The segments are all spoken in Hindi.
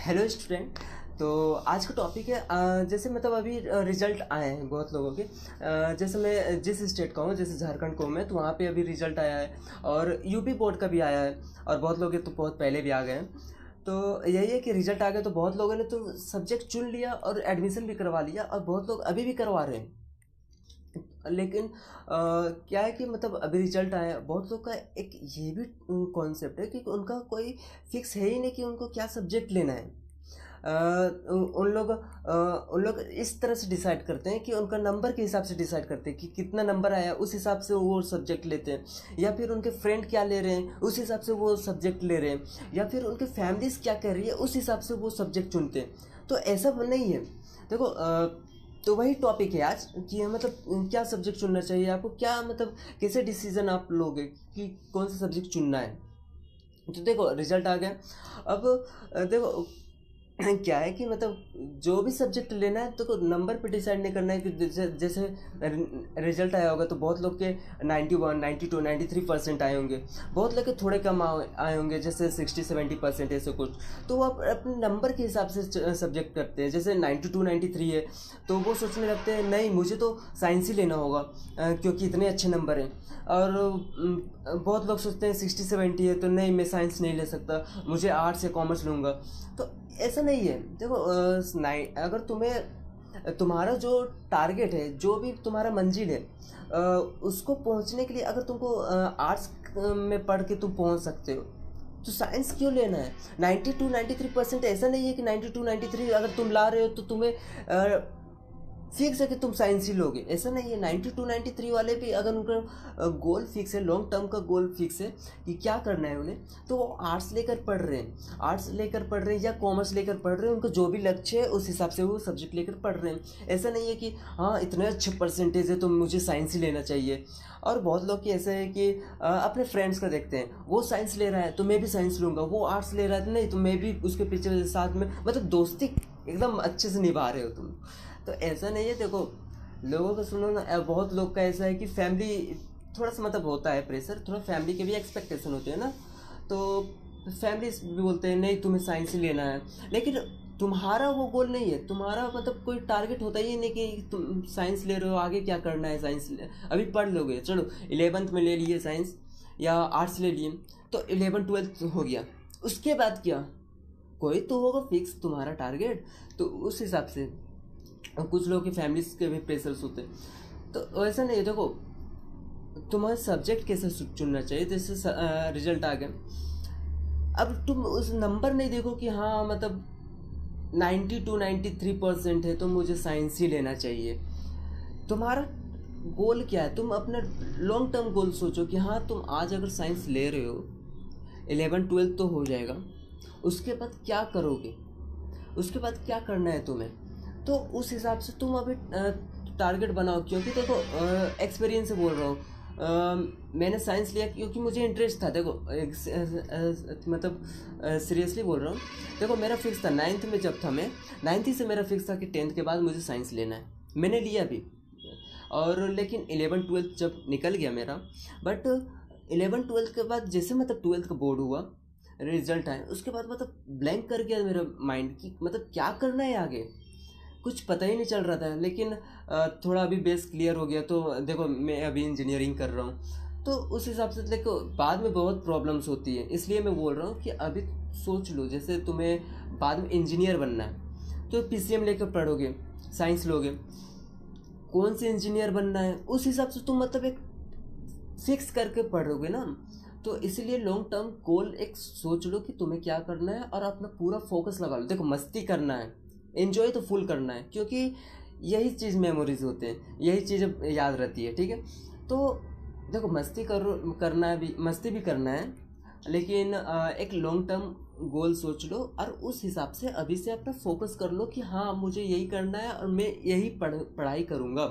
Hello student. तो आज का टॉपिक है जैसे मतलब अभी रिजल्ट आए हैं बहुत लोगों के। जैसे मैं जिस स्टेट का हूँ, जैसे झारखंड को मैं, तो वहाँ पे अभी रिजल्ट आया है और यूपी बोर्ड का भी आया है और बहुत लोग तो बहुत पहले भी आ गए हैं। तो यही है कि रिजल्ट आ गया तो बहुत लोगों ने तो सब्जेक्ट चुन लिया और एडमिशन भी करवा लिया और बहुत लोग अभी भी करवा रहे हैं। लेकिन क्या है कि मतलब अभी रिजल्ट आया है, बहुत लोग का एक ये भी कॉन्सेप्ट है कि उनका कोई फिक्स है ही नहीं कि उनको क्या सब्जेक्ट लेना है। उन लोग इस तरह से डिसाइड करते हैं कि उनका नंबर के हिसाब से डिसाइड करते हैं कि कितना नंबर आया उस हिसाब से वो सब्जेक्ट लेते हैं, या फिर उनके फ्रेंड क्या ले रहे हैं उस हिसाब से वो सब्जेक्ट ले रहे हैं, या फिर उनके फैमिलीज क्या कर रही है उस हिसाब से वो सब्जेक्ट चुनते हैं। तो ऐसा नहीं है। देखो तो वही टॉपिक है आज कि मतलब क्या सब्जेक्ट चुनना चाहिए आपको, क्या मतलब कैसे डिसीजन आप लोगे कि कौन सा सब्जेक्ट चुनना है। तो देखो रिजल्ट आ गया। अब देखो क्या है कि मतलब जो भी सब्जेक्ट लेना है तो नंबर पे डिसाइड नहीं करना है कि जैसे रिजल्ट आया होगा तो बहुत लोग के 91, 92, 93% आए होंगे, बहुत लोग के थोड़े कम आए होंगे जैसे 60-70% ऐसे कुछ। तो वो अपने नंबर के हिसाब से सब्जेक्ट करते हैं। जैसे 92, 93 है तो वो सोचने लगते हैं नहीं मुझे तो साइंस ही लेना होगा क्योंकि इतने अच्छे नंबर हैं। और बहुत लोग सोचते हैं 60-70 है तो नहीं मैं साइंस नहीं ले सकता, मुझे आर्ट्स या कॉमर्स लूँगा। तो ऐसा नहीं है। देखो अगर तुम्हारा जो टारगेट है, जो भी तुम्हारा मंजिल है, उसको पहुंचने के लिए अगर तुमको आर्ट्स में पढ़ के तुम पहुंच सकते हो तो साइंस क्यों लेना है। 92-93% ऐसा नहीं है कि 92-93 अगर तुम ला रहे हो तो तुम्हें फिक्स है कि तुम साइंस ही लोगे, ऐसा नहीं है। 92-93 वाले भी अगर उनका गोल फिक्स है, लॉन्ग टर्म का गोल फिक्स है कि क्या करना है उन्हें, तो वो आर्ट्स लेकर पढ़ रहे हैं, आर्ट्स लेकर पढ़ रहे हैं या कॉमर्स लेकर पढ़ रहे हैं। उनका जो भी लक्ष्य है उस हिसाब से वो सब्जेक्ट लेकर पढ़ रहे हैं। ऐसा नहीं है कि हाँ इतने अच्छे परसेंटेज है तो मुझे साइंस ही लेना चाहिए। और बहुत लोग की ऐसा है कि अपने फ्रेंड्स का देखते हैं, वो साइंस ले रहा है तो मैं भी साइंस लूँगा, वो आर्ट्स ले रहा है तो नहीं तो मैं भी उसके पीछे साथ में, मतलब दोस्ती एकदम अच्छे से निभा रहे हो तुम। तो ऐसा नहीं है। देखो लोगों का सुनो ना, बहुत लोग का ऐसा है कि फैमिली थोड़ा सा मतलब होता है प्रेशर, थोड़ा फैमिली के भी एक्सपेक्टेशन होते हैं ना। तो फैमिली भी बोलते हैं नहीं तुम्हें साइंस ही लेना है, लेकिन तुम्हारा वो गोल नहीं है, तुम्हारा मतलब कोई टारगेट होता ही नहीं कि तुम साइंस ले रहे हो आगे क्या करना है। साइंस अभी पढ़ लोगे, चलो 11th में ले लिए साइंस या आर्ट्स ले लिए तो 11th-12th हो गया, उसके बाद क्या, कोई तो होगा फिक्स तुम्हारा टारगेट। तो उस हिसाब से कुछ लोगों की फैमिलीज के भी प्रेशर्स होते हैं। तो वैसा नहीं है। देखो तुम्हारा सब्जेक्ट कैसे चुनना चाहिए। जैसे रिजल्ट आ गया, अब तुम उस नंबर नहीं देखो कि हाँ मतलब 92-93% है तो मुझे साइंस ही लेना चाहिए। तुम्हारा गोल क्या है, तुम अपना लॉन्ग टर्म गोल सोचो कि हाँ तुम आज अगर साइंस ले रहे हो, 11-12 तो हो जाएगा, उसके बाद क्या करोगे, उसके बाद क्या करना है तुम्हें। तो उस हिसाब से तुम अभी टारगेट बनाओ। क्योंकि देखो एक्सपीरियंस से बोल रहा हूँ, मैंने साइंस लिया क्योंकि मुझे इंटरेस्ट था। देखो मतलब सीरियसली बोल रहा हूँ। देखो मेरा फिक्स था 9th में, जब था मैं 9th ही से मेरा फिक्स था कि 10th के बाद मुझे साइंस लेना है, मैंने लिया भी। और लेकिन 11-12 जब निकल गया मेरा, बट 11-12 के बाद जैसे मतलब 12th का बोर्ड हुआ, रिजल्ट आए, उसके बाद मतलब ब्लैंक कर गया मेरा माइंड कि मतलब क्या करना है आगे, कुछ पता ही नहीं चल रहा था। लेकिन थोड़ा अभी बेस क्लियर हो गया तो देखो मैं अभी इंजीनियरिंग कर रहा हूँ। तो उस हिसाब से देखो बाद में बहुत प्रॉब्लम्स होती है, इसलिए मैं बोल रहा हूँ कि अभी सोच लो। जैसे तुम्हें बाद में इंजीनियर बनना है तो पीसीएम लेकर पढ़ोगे, साइंस लोगे, कौन से इंजीनियर बनना है उस हिसाब से तुम मतलब एक फिक्स करके पढ़ोगे ना। तो इसीलिए लॉन्ग टर्म गोल एक सोच लो कि तुम्हें क्या करना है और अपना पूरा फोकस लगा लो। देखो मस्ती करना है, एंजॉय तो फुल करना है, क्योंकि यही चीज़ मेमोरीज होते हैं, यही चीज़ याद रहती है। ठीक है, तो देखो मस्ती करना है भी, मस्ती भी करना है, लेकिन एक लॉन्ग टर्म गोल सोच लो और उस हिसाब से अभी से अपना फोकस कर लो कि हाँ मुझे यही करना है और मैं यही पढ़ाई करूँगा।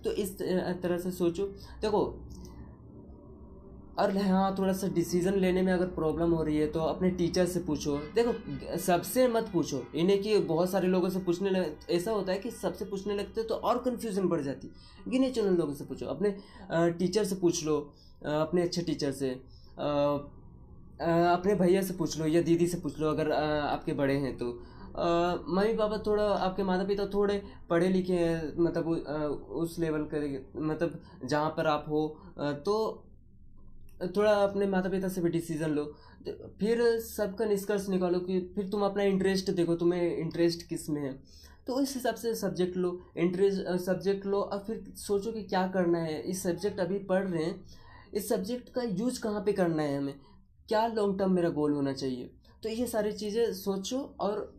तो इस तरह से सोचो। देखो और हाँ थोड़ा सा डिसीजन लेने में अगर प्रॉब्लम हो रही है तो अपने टीचर से पूछो। देखो सबसे मत पूछो, इन्हें कि बहुत सारे लोगों से पूछने ऐसा होता है कि सबसे पूछने लगते तो और कन्फ्यूजन बढ़ जाती। गिने चुने लोगों से पूछो, अपने टीचर से पूछ लो, अपने अच्छे टीचर से। अपने भैया से पूछ लो या दीदी से पूछ लो, अगर आपके बड़े हैं तो। मम्मी पापा थोड़ा, आपके माता पिता थोड़े पढ़े लिखे हैं, मतलब उस लेवल के, मतलब जहाँ पर आप हो, तो थोड़ा अपने माता पिता से भी डिसीजन लो। तो फिर सबका निष्कर्ष निकालो कि फिर तुम अपना इंटरेस्ट देखो, तुम्हें इंटरेस्ट किस में है, तो उस हिसाब से सब्जेक्ट लो। इंटरेस्ट सब्जेक्ट लो और फिर सोचो कि क्या करना है। इस सब्जेक्ट अभी पढ़ रहे हैं, इस सब्जेक्ट का यूज कहाँ पे करना है हमें, क्या लॉन्ग टर्म मेरा गोल होना चाहिए। तो ये सारी चीज़ें सोचो और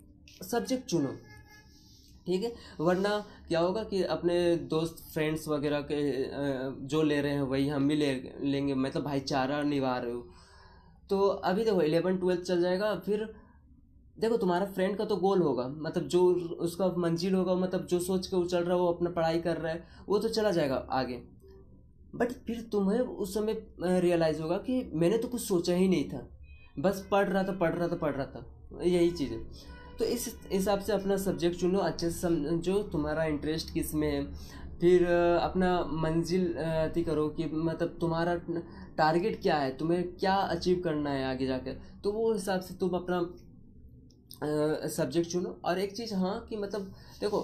सब्जेक्ट चुनो, ठीक है। वरना क्या होगा कि अपने दोस्त फ्रेंड्स वगैरह के जो ले रहे हैं वही हम भी ले लेंगे, मतलब भाईचारा निभा रहे हो। तो अभी देखो 11th 12th चल जाएगा, फिर देखो तुम्हारा फ्रेंड का तो गोल होगा, मतलब जो उसका मंजिल होगा, मतलब जो सोच के वो चल रहा है, वो अपना पढ़ाई कर रहा है, वो तो चला जाएगा आगे। बट फिर तुम्हें उस समय रियलाइज़ होगा कि मैंने तो कुछ सोचा ही नहीं था, बस पढ़ रहा था पढ़ रहा था पढ़ रहा था, यही चीज़ है। तो इस हिसाब से अपना सब्जेक्ट चुनो, अच्छे से समझो तुम्हारा इंटरेस्ट किस में है। फिर अपना मंजिल अति करो कि मतलब तुम्हारा टारगेट क्या है, तुम्हें क्या अचीव करना है आगे जाकर, तो वो हिसाब से तुम अपना सब्जेक्ट चुनो। और एक चीज़ हाँ कि मतलब देखो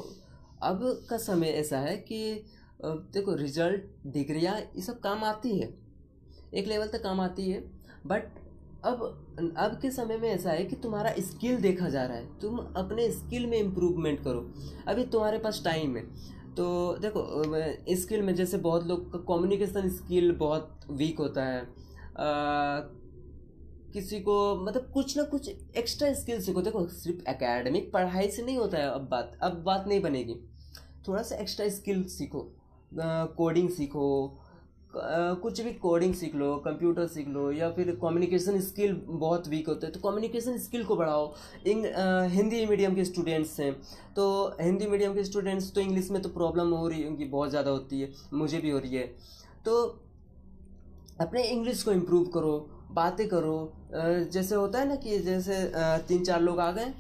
अब का समय ऐसा है कि देखो रिजल्ट, डिग्रियाँ ये सब काम आती है, एक लेवल तक काम आती है। बट अब के समय में ऐसा है कि तुम्हारा स्किल देखा जा रहा है, तुम अपने स्किल में इम्प्रूवमेंट करो। अभी तुम्हारे पास टाइम है, तो देखो स्किल में जैसे बहुत लोग का कम्युनिकेशन स्किल बहुत वीक होता है, किसी को मतलब कुछ ना कुछ एक्स्ट्रा स्किल सीखो। देखो सिर्फ एकेडमिक पढ़ाई से नहीं होता है, अब बात नहीं बनेगी। थोड़ा सा एक्स्ट्रा स्किल सीखो, कोडिंग सीखो, कुछ भी कोडिंग सीख लो, कंप्यूटर सीख लो, या फिर कम्युनिकेशन स्किल बहुत वीक होते हैं तो कम्युनिकेशन स्किल को बढ़ाओ। हिंदी मीडियम के स्टूडेंट्स हैं तो हिंदी मीडियम के स्टूडेंट्स तो इंग्लिश में तो प्रॉब्लम हो रही है उनकी, बहुत ज़्यादा होती है, मुझे भी हो रही है। तो अपने इंग्लिश को इम्प्रूव करो, बातें करो। जैसे होता है ना कि जैसे 3 4 लोग आ गए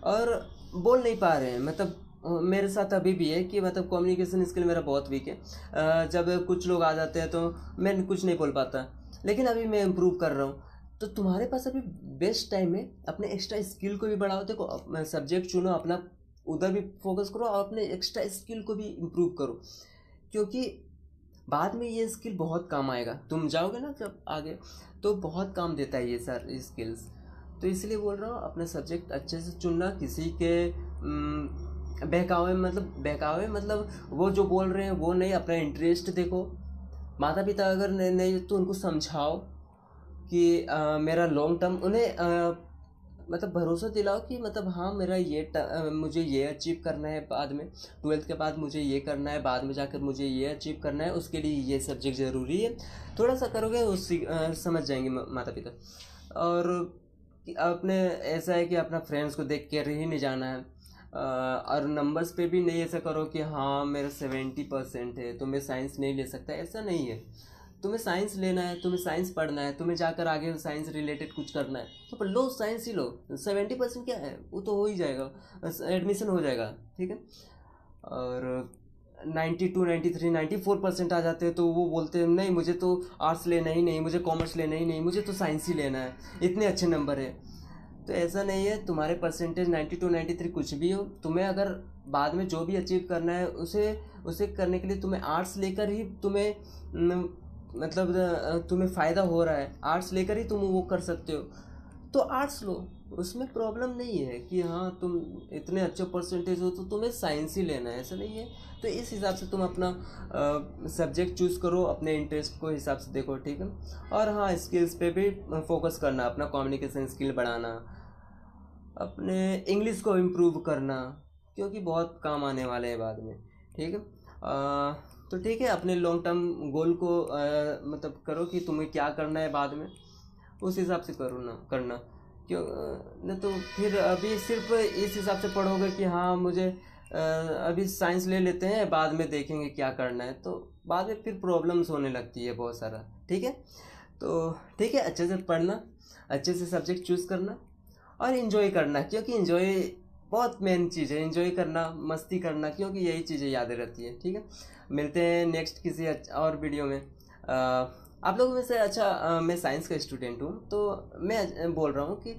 और बोल नहीं पा रहे हैं, मतलब मेरे साथ अभी भी है कि मतलब कम्युनिकेशन स्किल मेरा बहुत वीक है। जब कुछ लोग आ जाते हैं तो मैं कुछ नहीं बोल पाता, लेकिन अभी मैं इम्प्रूव कर रहा हूँ। तो तुम्हारे पास अभी बेस्ट टाइम है, अपने एक्स्ट्रा स्किल को भी बढ़ाओ। देखो सब्जेक्ट चुनो अपना, उधर भी फोकस करो और अपने एक्स्ट्रा स्किल को भी इम्प्रूव करो, क्योंकि बाद में ये स्किल बहुत काम आएगा। तुम जाओगे ना जब आगे तो बहुत काम देता है ये सर स्किल्स। तो इसलिए बोल रहा हूँ अपना सब्जेक्ट अच्छे से चुनना, किसी के बहकावे मतलब वो जो बोल रहे हैं वो नहीं, अपना इंटरेस्ट देखो। माता पिता अगर नहीं तो उनको समझाओ कि मेरा लॉन्ग टर्म, उन्हें मतलब भरोसा दिलाओ कि मतलब हाँ मेरा मुझे ये अचीव करना है, बाद में 12th के बाद मुझे ये करना है, बाद में जाकर मुझे ये अचीव करना है, उसके लिए ये सब्जेक्ट ज़रूरी है। थोड़ा सा करोगे समझ जाएंगे माता पिता। और अपने ऐसा है कि अपना फ्रेंड्स को देख कर ही नहीं जाना है। और नंबर्स पे भी नहीं ऐसा करो कि हाँ मेरा 70% है तो मैं साइंस नहीं ले सकता, ऐसा नहीं है। तुम्हें साइंस लेना है, तुम्हें साइंस पढ़ना है, तुम्हें जाकर आगे साइंस रिलेटेड कुछ करना है तो लो, साइंस ही लो। 70% क्या है, वो तो हो ही जाएगा, एडमिशन हो जाएगा, ठीक है। और 92 93 94% आ जाते हैं तो वो बोलते हैं नहीं मुझे तो आर्ट्स लेना ही नहीं, मुझे कॉमर्स लेना ही नहीं, मुझे तो साइंस ही लेना है, इतने अच्छे नंबर है। तो ऐसा नहीं है, तुम्हारे परसेंटेज 92 93 कुछ भी हो, तुम्हें अगर बाद में जो भी अचीव करना है उसे उसे करने के लिए तुम्हें आर्ट्स लेकर ही तुम्हें मतलब तुम्हें फ़ायदा हो रहा है, आर्ट्स लेकर ही तुम वो कर सकते हो तो आर्ट्स लो, उसमें प्रॉब्लम नहीं है कि हाँ तुम इतने अच्छे परसेंटेज हो तो तुम्हें साइंस ही लेना है, ऐसा नहीं है। तो इस हिसाब से तुम अपना सब्जेक्ट चूज़ करो, अपने इंटरेस्ट को हिसाब से देखो, ठीक है। और हाँ स्किल्स पे भी फोकस करना, अपना कम्युनिकेशन स्किल बढ़ाना, अपने इंग्लिश को इम्प्रूव करना, क्योंकि बहुत काम आने वाले हैं बाद में, ठीक है। तो ठीक है, अपने लॉन्ग टर्म गोल को मतलब करो कि तुम्हें क्या करना है बाद में, उस हिसाब से करो ना करना। क्यों नहीं तो फिर अभी सिर्फ इस हिसाब से पढ़ोगे कि हाँ मुझे अभी साइंस ले लेते हैं बाद में देखेंगे क्या करना है, तो बाद में फिर प्रॉब्लम्स होने लगती है बहुत सारा, ठीक है। तो ठीक है, अच्छे से पढ़ना, अच्छे से सब्जेक्ट चूज़ करना और इन्जॉय करना, क्योंकि इन्जॉय बहुत मेन चीज़ है, इन्जॉय करना, मस्ती करना, क्योंकि यही चीज़ें याद रहती है, ठीक है। मिलते हैं नेक्स्ट किसी और वीडियो में। आप लोगों में से अच्छा मैं साइंस का स्टूडेंट हूँ, तो मैं बोल रहा हूँ कि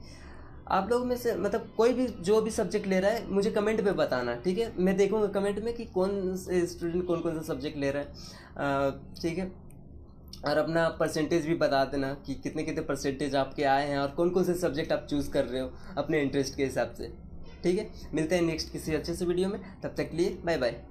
आप लोगों में से मतलब कोई भी जो भी सब्जेक्ट ले रहा है मुझे कमेंट पे बताना, ठीक है। मैं देखूंगा कमेंट में कि कौन से स्टूडेंट कौन कौन सा सब्जेक्ट ले रहा है, ठीक है। और अपना परसेंटेज भी बता देना कि कितने कितने परसेंटेज आपके आए हैं और कौन कौन से सब्जेक्ट आप चूज़ कर रहे हो अपने इंटरेस्ट के हिसाब से, ठीक है। मिलते हैं नेक्स्ट किसी अच्छे से वीडियो में, तब तक के लिए बाय बाय।